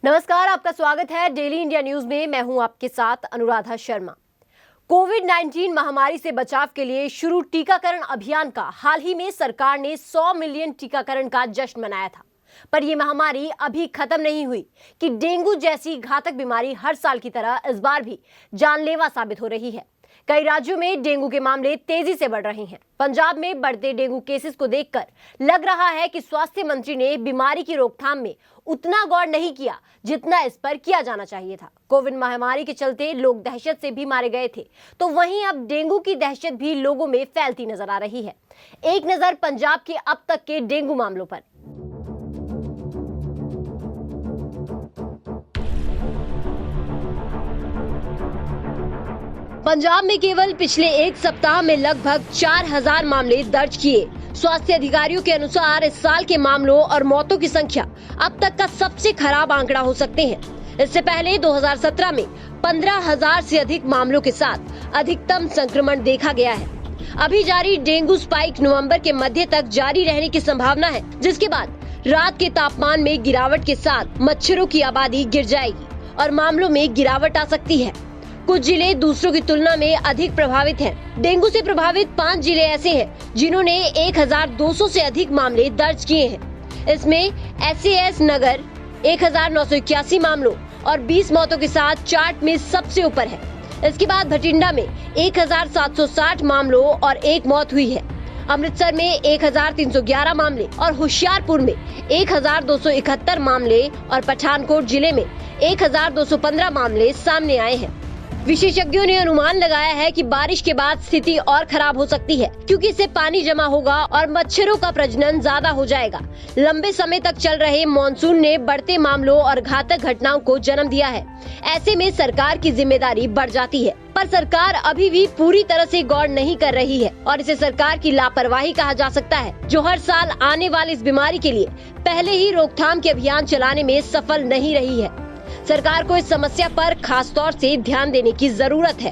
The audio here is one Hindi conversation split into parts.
नमस्कार, आपका स्वागत है डेली इंडिया न्यूज में। मैं हूं आपके साथ अनुराधा शर्मा। कोविड-19 महामारी से बचाव के लिए शुरू टीकाकरण अभियान का हाल ही में सरकार ने 100 मिलियन टीकाकरण का जश्न मनाया था। पर यह महामारी अभी खत्म नहीं हुई कि डेंगू जैसी घातक बीमारी हर साल की तरह इस बार भी जानलेवा साबित हो रही है। कई राज्यों में डेंगू के मामले तेजी से बढ़ रहे हैं। पंजाब में बढ़ते डेंगू केसेस को देखकर लग रहा है कि स्वास्थ्य मंत्री ने बीमारी की रोकथाम में उतना गौर नहीं किया जितना इस पर किया जाना चाहिए था। कोविड महामारी के चलते लोग दहशत से भी मारे गए थे, तो वहीं अब डेंगू की दहशत भी लोगों में फैलती नजर आ रही है। एक नजर पंजाब के अब तक के डेंगू मामलों पर। पंजाब में केवल पिछले एक सप्ताह में लगभग 4000 मामले दर्ज किए। स्वास्थ्य अधिकारियों के अनुसार इस साल के मामलों और मौतों की संख्या अब तक का सबसे खराब आंकड़ा हो सकते हैं। इससे पहले 2017 में 15,000 से अधिक मामलों के साथ अधिकतम संक्रमण देखा गया है। अभी जारी डेंगू स्पाइक नवंबर के मध्य तक जारी रहने की संभावना है, जिसके बाद रात के तापमान में गिरावट के साथ मच्छरों की आबादी गिर जाएगी और मामलों में गिरावट आ सकती है। कुछ जिले दूसरों की तुलना में अधिक प्रभावित हैं। डेंगू से प्रभावित 5 जिले ऐसे हैं जिन्होंने 1200 से अधिक मामले दर्ज किए हैं। इसमें SAS नगर 1981 मामलों और 20 मौतों के साथ चार्ट में सबसे ऊपर है। इसके बाद भटिंडा में 1760 मामलों और 1 मौत हुई है। अमृतसर में 1311 मामले और होशियारपुर में 1271 मामले और पठानकोट जिले में 1215 मामले सामने आए हैं। विशेषज्ञों ने अनुमान लगाया है कि बारिश के बाद स्थिति और खराब हो सकती है, क्योंकि इससे पानी जमा होगा और मच्छरों का प्रजनन ज्यादा हो जाएगा। लंबे समय तक चल रहे मानसून ने बढ़ते मामलों और घातक घटनाओं को जन्म दिया है। ऐसे में सरकार की जिम्मेदारी बढ़ जाती है, पर सरकार अभी भी पूरी तरह से गौर नहीं कर रही है और इसे सरकार की लापरवाही कहा जा सकता है, जो हर साल आने वाली इस बीमारी के लिए पहले ही रोकथाम के अभियान चलाने में सफल नहीं रही है। सरकार को इस समस्या पर खास तौर से ध्यान देने की जरूरत है।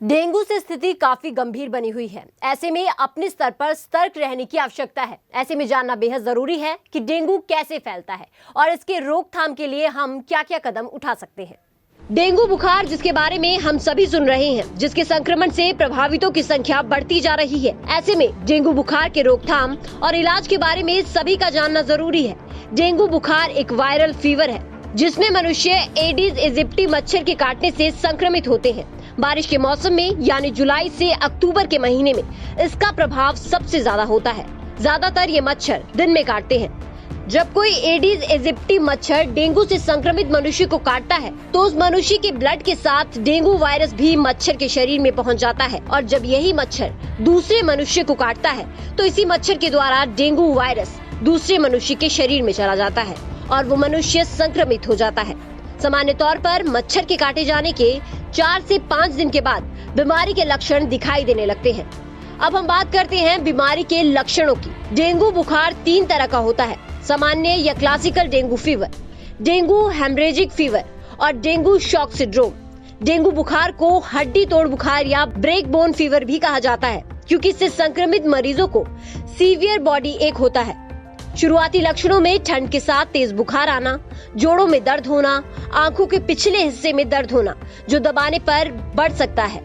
डेंगू से स्थिति काफी गंभीर बनी हुई है। ऐसे में अपने स्तर पर सतर्क रहने की आवश्यकता है। ऐसे में जानना बेहद जरूरी है कि डेंगू कैसे फैलता है और इसके रोकथाम के लिए हम क्या-क्या कदम उठा सकते हैं। डेंगू बुखार, जिसके बारे में हम सभी सुन रहे हैं, जिसके संक्रमण से प्रभावितों की संख्या बढ़ती जा रही है। ऐसे में डेंगू बुखार के रोकथाम और इलाज के बारे में सभी का जानना जरूरी है। डेंगू बुखार एक वायरल फीवर है जिसमें मनुष्य एडिस इजिप्टी मच्छर के काटने से संक्रमित होते हैं। बारिश के मौसम में यानी जुलाई से अक्टूबर के महीने में इसका प्रभाव सबसे ज्यादा होता है। ज्यादातर ये मच्छर दिन में काटते हैं। जब कोई एडिस इजिप्टी मच्छर डेंगू से संक्रमित मनुष्य को काटता है तो उस मनुष्य के ब्लड के साथ डेंगू वायरस भी मच्छर के शरीर में पहुंच जाता है और जब यही मच्छर दूसरे मनुष्य को काटता है तो इसी मच्छर के द्वारा डेंगू वायरस दूसरे मनुष्य के शरीर में चला जाता है और वो मनुष्य संक्रमित हो जाता है। सामान्य तौर पर मच्छर के काटे जाने के 4 से 5 दिन के बाद बीमारी के लक्षण दिखाई देने लगते हैं। अब हम बात करते हैं बीमारी के लक्षणों की। डेंगू बुखार 3 तरह का होता है: सामान्य या classical dengue fever, dengue haemorrhagic fever और डेंगू शॉक सिंड्रोम। डेंगू बुखार को हड्डी तोड़ बुखार या ब्रेक बोन फीवर भी कहा जाता है, क्योंकि इससे संक्रमित मरीजों को सीवियर बॉडी एक होता है। शुरुआती लक्षणों में ठंड के साथ तेज बुखार आना, जोड़ों में दर्द होना, आंखों के पिछले हिस्से में दर्द होना जो दबाने पर बढ़ सकता है,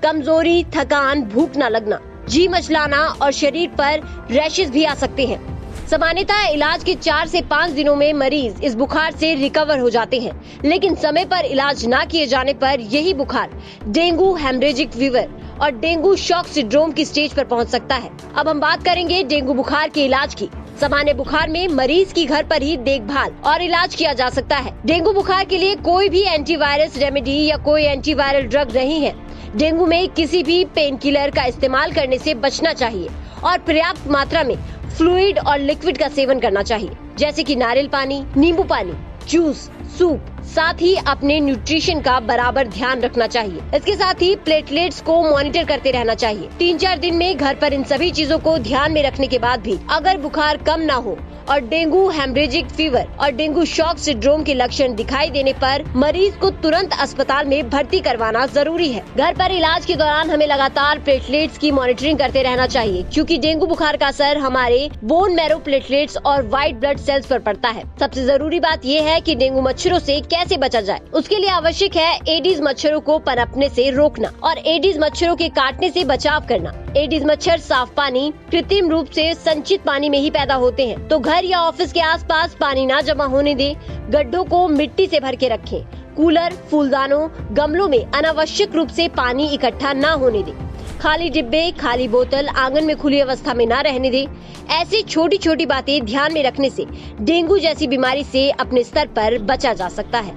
कमजोरी, थकान, भूख न लगना, जी मचलाना और शरीर पर रैशेस भी आ सकते हैं। सामान्यतः इलाज के 4 से 5 दिनों में मरीज इस बुखार से रिकवर हो जाते हैं, लेकिन समय पर इलाज न किए जाने पर यही बुखार डेंगू हेमरेजिक फीवर और डेंगू शॉक सिंड्रोम की स्टेज पर पहुंच सकता है। अब हम बात करेंगे डेंगू बुखार के इलाज की। सामान्य बुखार में मरीज की घर पर ही देखभाल और इलाज किया जा सकता है। डेंगू बुखार के लिए कोई भी एंटीवायरस रेमेडी या कोई एंटीवायरल ड्रग नहीं है। डेंगू में किसी भी पेन किलर का इस्तेमाल करने से बचना चाहिए और पर्याप्त मात्रा में फ्लूइड और लिक्विड का सेवन करना चाहिए, जैसे कि नारियल पानी, नींबू पानी, जूस, सूप, साथ ही अपने न्यूट्रिशन का बराबर ध्यान रखना चाहिए। इसके साथ ही प्लेटलेट्स को मॉनिटर करते रहना चाहिए। 3-4 दिन में घर पर इन सभी चीजों को ध्यान में रखने के बाद भी अगर बुखार कम न हो और डेंगू, हेमरेजिक फीवर और डेंगू शॉक सिंड्रोम के लक्षण दिखाई देने पर मरीज को तुरंत अस्पताल में भर्ती करवाना जरूरी है। घर पर इलाज के दौरान हमें लगातार प्लेटलेट्स की मॉनिटरिंग करते रहना चाहिए, क्योंकि डेंगू बुखार का असर हमारे बोन मैरो प्लेटलेट्स और व्हाइट ब्लड सेल्स पर पड़ता है। सबसे जरूरी बात यह है कि डेंगू मच्छरों से कैसे बचा जाए। उसके लिए आवश्यक है एडीज मच्छरों को पनपने से रोकना और एडीज मच्छरों के काटने से बचाव करना। एडीज मच्छर साफ पानी, कृत्रिम रूप से संचित पानी में ही पैदा होते हैं, तो घर या ऑफिस के आसपास पानी ना जमा होने दें। गड्ढों को मिट्टी से भर के रखें। कूलर, फूलदानों, गमलों में अनावश्यक रूप से पानी इकट्ठा ना होने दें। खाली डिब्बे, खाली बोतल आंगन में खुली अवस्था में ना रहने दें। ऐसी छोटी छोटी बातें ध्यान में रखने से डेंगू जैसी बीमारी से अपने स्तर पर बचा जा सकता है।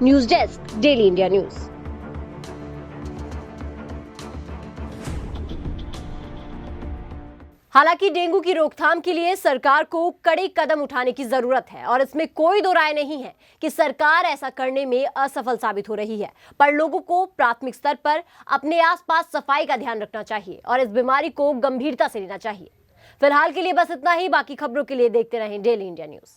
News desk, daily India news. हालांकि डेंगू की रोकथाम के लिए सरकार को कड़े कदम उठाने की जरूरत है और इसमें कोई दो राय नहीं है कि सरकार ऐसा करने में असफल साबित हो रही है। पर लोगों को प्राथमिक स्तर पर अपने आसपास सफाई का ध्यान रखना चाहिए और इस बीमारी को गंभीरता से लेना चाहिए। फिलहाल के लिए बस इतना ही। बाकी खबरों के लिए देखते रहें डेली इंडिया न्यूज।